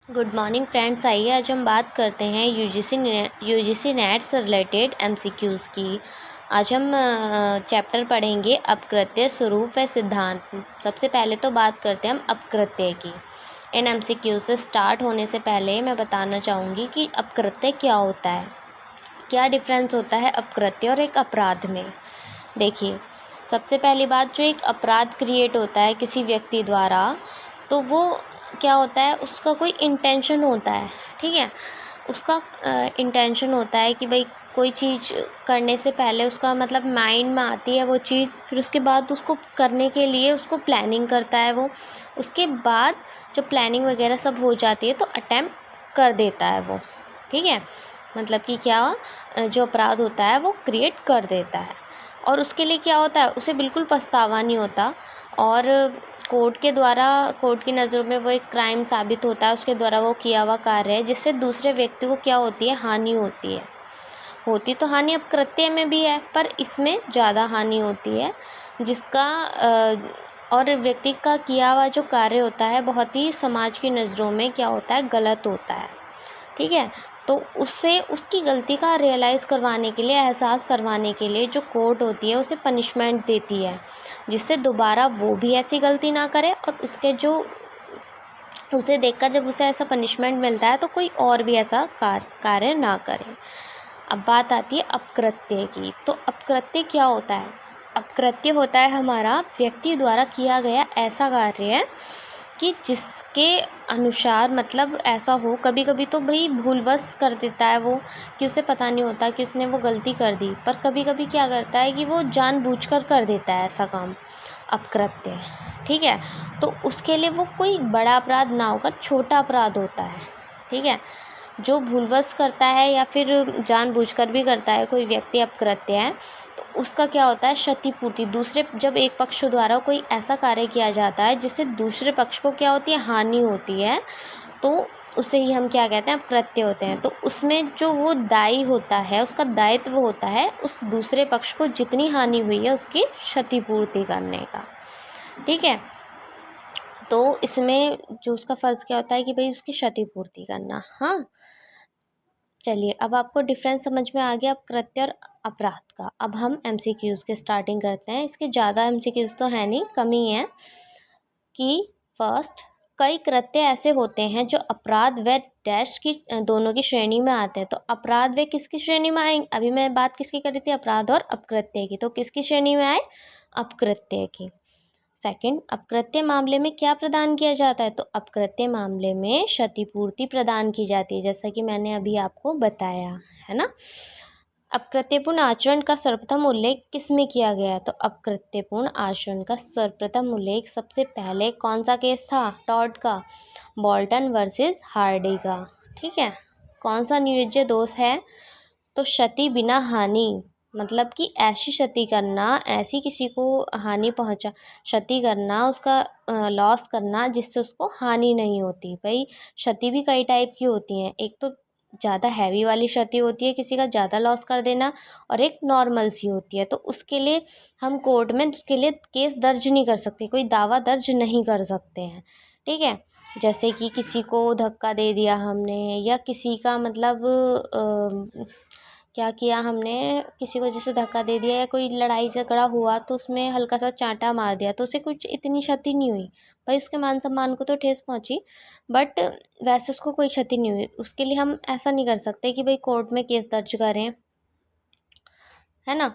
Good morning friends. आइए आज हम बात करते हैं यूजीसी नेट से रिलेटेड एमसीक्यूज़ की। आज हम चैप्टर पढ़ेंगे अपकृत्य, स्वरूप व सिद्धांत। सबसे पहले तो बात करते हैं हम अपकृत्य की। इन एमसीक्यू से स्टार्ट होने से पहले मैं बताना चाहूँगी कि अपकृत्य क्या होता है, क्या डिफरेंस होता है अपकृत्य और एक अपराध में। देखिए, सबसे पहली बात, जो एक अपराध क्रिएट होता है किसी व्यक्ति द्वारा, तो वो क्या होता है, उसका कोई इंटेंशन होता है। ठीक है, उसका इंटेंशन होता है कि भाई कोई चीज़ करने से पहले उसका मतलब माइंड में आती है वो चीज़, फिर उसके बाद उसको करने के लिए उसको प्लानिंग करता है वो। उसके बाद जब प्लानिंग वगैरह सब हो जाती है तो अटेम्प्ट कर देता है वो। ठीक है, मतलब कि क्या, जो अपराध होता है वो क्रिएट कर देता है और उसके लिए क्या होता है, उसे बिल्कुल पछतावा नहीं होता और कोर्ट की नज़रों में वो एक क्राइम साबित होता है। उसके द्वारा वो किया हुआ कार्य है जिससे दूसरे व्यक्ति को क्या होती है, हानि होती है। होती तो हानि अपकृत्य में भी है, पर इसमें ज़्यादा हानि होती है, जिसका और व्यक्ति का किया हुआ जो कार्य होता है बहुत ही समाज की नज़रों में क्या होता है, गलत होता है। ठीक है, तो उससे उसकी गलती का रियलाइज़ करवाने के लिए, एहसास करवाने के लिए जो कोर्ट होती है उसे पनिशमेंट देती है, जिससे दोबारा वो भी ऐसी गलती ना करे और उसके जो उसे देखकर जब उसे ऐसा पनिशमेंट मिलता है तो कोई और भी ऐसा कार्य ना करे। अब बात आती है अपकृत्य की। तो अपकृत्य क्या होता है? अपकृत्य होता है हमारा व्यक्ति द्वारा किया गया ऐसा कार्य है कि जिसके अनुसार, मतलब ऐसा हो, कभी कभी तो भाई भूलवश कर देता है वो, कि उसे पता नहीं होता कि उसने वो गलती कर दी, पर कभी कभी क्या करता है कि वो जानबूझकर कर देता है ऐसा काम, अपकृत्य। ठीक है, तो उसके लिए वो कोई बड़ा अपराध ना होकर छोटा अपराध होता है। ठीक है, जो भूलवश करता है या फिर जानबूझकर भी करता है कोई व्यक्ति अपकृत्य है, तो उसका क्या होता है, क्षतिपूर्ति। दूसरे, जब एक पक्ष द्वारा कोई ऐसा कार्य किया जाता है जिससे दूसरे पक्ष को क्या होती है, हानि होती है, तो उसे ही हम क्या कहते हैं, अपकृत्य होते हैं। तो उसमें जो वो दायी होता है, उसका दायित्व होता है उस दूसरे पक्ष को जितनी हानि हुई है उसकी क्षतिपूर्ति करने का। ठीक है, तो इसमें जो उसका फ़र्ज़ क्या होता है कि भाई उसकी क्षतिपूर्ति करना। हाँ, चलिए, अब आपको डिफरेंस समझ में आ गया अपकृत्य और अपराध का। अब हम एमसीक्यूज़ के स्टार्टिंग करते हैं। इसके ज़्यादा एमसीक्यूज़ तो है नहीं, कम ही है। कि फर्स्ट, कई कृत्य ऐसे होते हैं जो अपराध व डैश की दोनों की श्रेणी में आते हैं। तो अपराध व किसकी श्रेणी में आएंगे? अभी मैं बात किसकी कर रही थी, अपराध और अपकृत्य की, तो किसकी श्रेणी में आए, अपकृत्य की। सेकंड, अपकृत्य मामले में क्या प्रदान किया जाता है? तो अपकृत्य मामले में क्षतिपूर्ति प्रदान की जाती है, जैसा कि मैंने अभी आपको बताया है ना। अपकृत्यपूर्ण आचरण का सर्वप्रथम उल्लेख किस में किया गया है? तो अपकृत्यपूर्ण आचरण का सर्वप्रथम उल्लेख सबसे पहले कौन सा केस था? टॉड का, बोल्टन वर्सेस हार्डी का। ठीक है, कौन सा नियोज्य दोष है? तो क्षति बिना हानि, मतलब कि ऐसी क्षति करना, ऐसी किसी को हानि पहुंचा, क्षति करना, उसका लॉस करना जिससे उसको हानि नहीं होती। भाई क्षति भी कई टाइप की होती हैं, एक तो ज़्यादा हैवी वाली क्षति होती है, किसी का ज़्यादा लॉस कर देना, और एक नॉर्मल सी होती है। तो उसके लिए हम कोर्ट में उसके लिए केस दर्ज नहीं कर सकते, कोई दावा दर्ज नहीं कर सकते हैं। ठीक है, जैसे कि किसी को धक्का दे दिया हमने, या किसी का मतलब क्या किया हमने, किसी को जैसे धक्का दे दिया या कोई लड़ाई झगड़ा हुआ तो उसमें हल्का सा चांटा मार दिया, तो उसे कुछ इतनी क्षति नहीं हुई। भाई उसके मान सम्मान को तो ठेस पहुंची, बट वैसे उसको कोई क्षति नहीं हुई। उसके लिए हम ऐसा नहीं कर सकते कि भाई कोर्ट में केस दर्ज करें, है ना।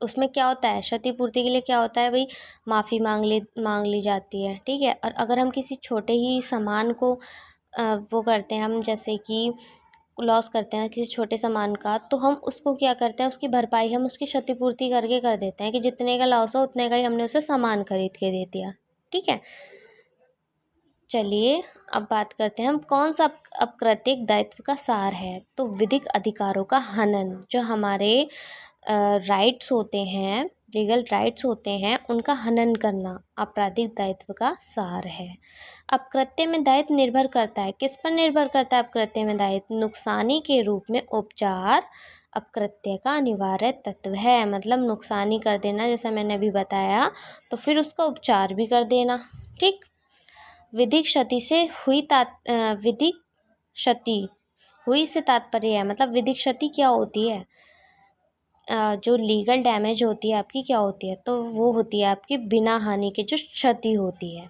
उसमें क्या होता है, क्षतिपूर्ति के लिए क्या होता है भाई, माफ़ी मांग ली जाती है। ठीक है, और अगर हम किसी छोटे ही सामान को वो करते हैं, हम जैसे कि लॉस करते हैं किसी छोटे सामान का, तो हम उसको क्या करते हैं, उसकी भरपाई हम उसकी क्षतिपूर्ति करके कर देते हैं कि जितने का लॉस हो उतने का ही हमने उसे सामान खरीद के दे दिया। ठीक है, चलिए अब बात करते हैं हम कौन सा अपकृत्यिक दायित्व का सार है। तो विधिक अधिकारों का हनन, जो हमारे राइट्स होते हैं, लीगल राइट्स होते हैं, उनका हनन करना आपराधिक दायित्व का सार है। अपकृत्य में दायित्व निर्भर करता है, किस पर निर्भर करता है अपकृत्य में दायित्व? नुकसानी के रूप में उपचार अपकृत्य का अनिवार्य तत्व है। मतलब नुकसानी कर देना, जैसा मैंने अभी बताया, तो फिर उसका उपचार भी कर देना। ठीक, विधिक क्षति से हुई विधिक क्षति हुई से तात्पर्य है, मतलब विधिक क्षति क्या होती है, जो लीगल डैमेज होती है आपकी क्या होती है, तो वो होती है आपकी बिना हानि के जो क्षति होती है।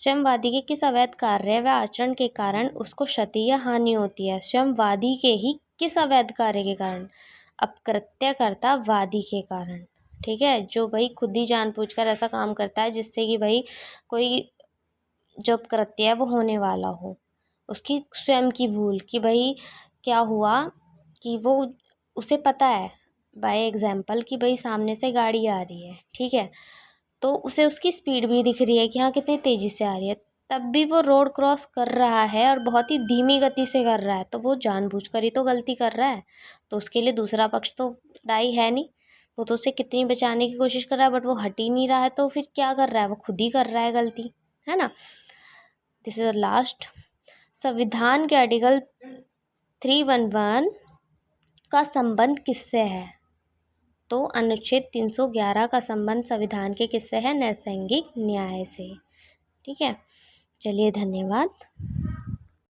स्वयंवादी के किस अवैध कार्य व आचरण के कारण उसको क्षति या हानि होती है। स्वयंवादी के ही किस अवैध कार्य के कारण, अपकृत्यकर्ता वादी के कारण। ठीक है, जो भाई खुद ही जानबूझकर ऐसा काम करता है जिससे कि भाई कोई जो अपकृत्य है वो होने वाला हो, उसकी स्वयं की भूल कि भाई क्या हुआ कि वो उसे पता है बाय एग्जाम्पल कि भाई सामने से गाड़ी आ रही है, ठीक है, तो उसे उसकी स्पीड भी दिख रही है कि हाँ कितनी तेज़ी से आ रही है, तब भी वो रोड क्रॉस कर रहा है और बहुत ही धीमी गति से कर रहा है, तो वो जानबूझकर ही तो गलती कर रहा है। तो उसके लिए दूसरा पक्ष तो दायी है नहीं, वो तो उसे कितनी बचाने की कोशिश कर रहा है बट वो हट ही नहीं रहा है, तो फिर क्या कर रहा है, वो खुद ही कर रहा है गलती, है ना। This is the last. संविधान के आर्टिकल 311 का संबंध किससे है, तो अनुच्छेद 311 का संबंध संविधान के किससे है, नैसर्गिक न्याय से। ठीक है, चलिए धन्यवाद।